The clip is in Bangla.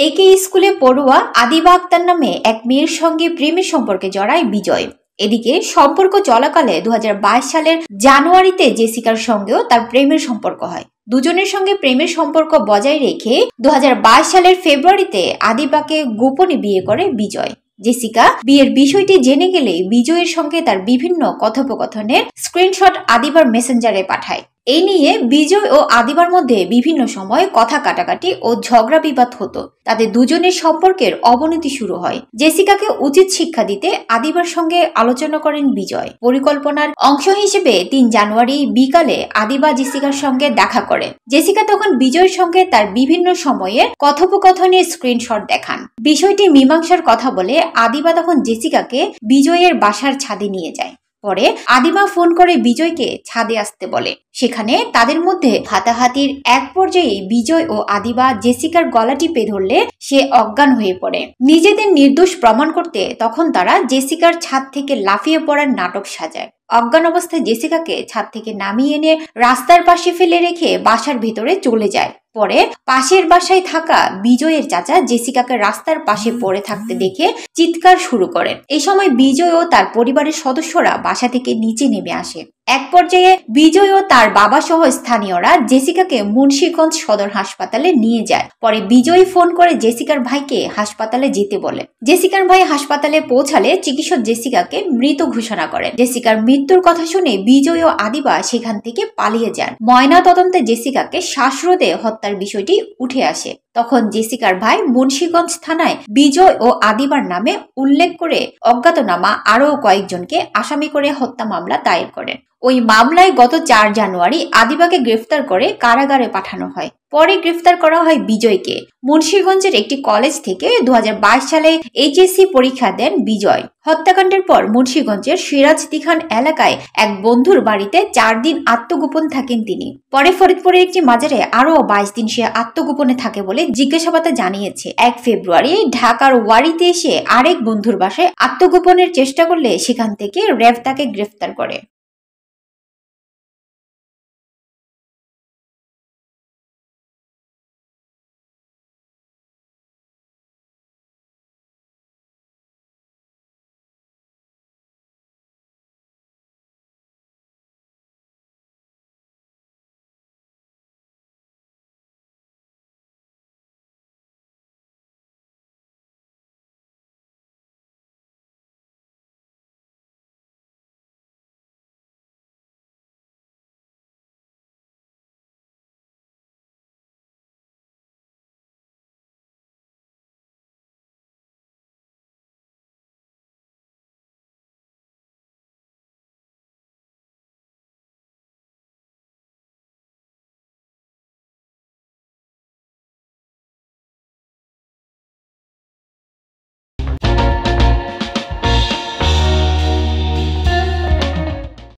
একে স্কুলে পড়ুয়া আদিবা আক্তার নামে এক মেয়ের সঙ্গে প্রেমের সম্পর্কে জড়ায় বিজয়। এদিকে সম্পর্ক চলাকালে 2022 সালের জানুয়ারিতে জেসিকার সঙ্গেও তার প্রেমের সম্পর্ক হয়। দুজনের সঙ্গে প্রেমের সম্পর্ক বজায় রেখে 2022 সালের ফেব্রুয়ারিতে আদিবাকে গোপনে বিয়ে করে বিজয়। জেসিকা বিয়ের বিষয়টি জেনে গেলে বিজয়ের সঙ্গে তার বিভিন্ন কথোপকথনের স্ক্রিনশট আদিবার মেসেঞ্জারে পাঠায়। এই নিয়ে বিজয় ও আদিবার মধ্যে বিভিন্ন সময় কথা কাটাকাটি ও ঝগড়া বিবাদ হতো। তাদের দুজনের সম্পর্কের অবনতি শুরু হয়। জেসিকাকে উচিত শিক্ষা দিতে আদিবার সঙ্গে আলোচনা করেন বিজয়। পরিকল্পনার অংশ হিসেবে 3 জানুয়ারি বিকালে আদিবা জেসিকার সঙ্গে দেখা করে। জেসিকা তখন বিজয়ের সঙ্গে তার বিভিন্ন সময়ের কথোপকথনের স্ক্রিনশট দেখান। বিষয়টি মীমাংসার কথা বলে আদিবা তখন জেসিকাকে বিজয়ের বাসার ছাদে নিয়ে যায়। পরে আদিবা ফোন করে বিজয়কে ছাদে আসতে বলে। সেখানে তাদের মধ্যে হাতাহাতির এক পর্যায়ে বিজয় ও আদিবা জেসিকার গলা টিপে ধরলে সে অজ্ঞান হয়ে পড়ে। নিজেদের নির্দোষ প্রমাণ করতে তখন তারা জেসিকার ছাদ থেকে লাফিয়ে পড়ার নাটক সাজায়। অজ্ঞান অবস্থায় জেসিকাকে ছাদ থেকে নামিয়ে এনে রাস্তার পাশে ফেলে রেখে বাসার ভেতরে চলে যায়। পরে পাশের বাসায় থাকা বিজয়ের চাচা জেসিকাকে রাস্তার পাশে পড়ে থাকতে দেখে চিৎকার শুরু করেন। এই সময় বিজয় ও তার পরিবারের সদস্যরা বাসা থেকে নিচে নেমে আসে। এক পর্যায়ে বিজয় ও তার বাবা সহ স্থানীয়রা জেসিকাকে মুন্সিগঞ্জ সদর হাসপাতালে নিয়ে যায়। পরে বিজয় ফোন করে জেসিকার ভাইকে হাসপাতালে যেতে বলে। জেসিকার ভাই হাসপাতালে পৌঁছালে চিকিৎসক জেসিকাকে মৃত ঘোষণা করেন। জেসিকার মৃত্যুর কথা শুনে বিজয় ও আদিবা সেখান থেকে পালিয়ে যান। ময়না তদন্তে জেসিকাকে শ্বাসরোধে হত্যার বিষয়টি উঠে আসে। তখন জেসিকার ভাই মুন্সিগঞ্জ থানায় বিজয় ও আদিবার নামে উল্লেখ করে অজ্ঞাতনামা আরও কয়েকজনকে আসামি করে হত্যা মামলা দায়ের করেন। ওই মামলায় গত 4 জানুয়ারি আদিবাকে গ্রেফতার করে কারাগারে পাঠানো হয়। পরে গ্রেফতার করা হয় বিজয়কে। মুন্সিগঞ্জের একটি কলেজ থেকে 2022 সালে এইচএসসি পরীক্ষা দেন বিজয়। হত্যাকাণ্ডের পর মুন্সিগঞ্জের সিরাজদি খান এলাকায় এক বন্ধুর বাড়িতে 4 দিন আত্মগোপন থাকেন তিনি। পরে ফরিদপুরের একটি মাজারে আরও 22 দিন সে আত্মগোপনে থাকে বলে জিজ্ঞাসাবাদে জানিয়েছে। 1 ফেব্রুয়ারি ঢাকার ওয়ারিতে এসে আরেক বন্ধুর বাসায় আত্মগোপনের চেষ্টা করলে সেখান থেকে র্যাব তাকে গ্রেফতার করে।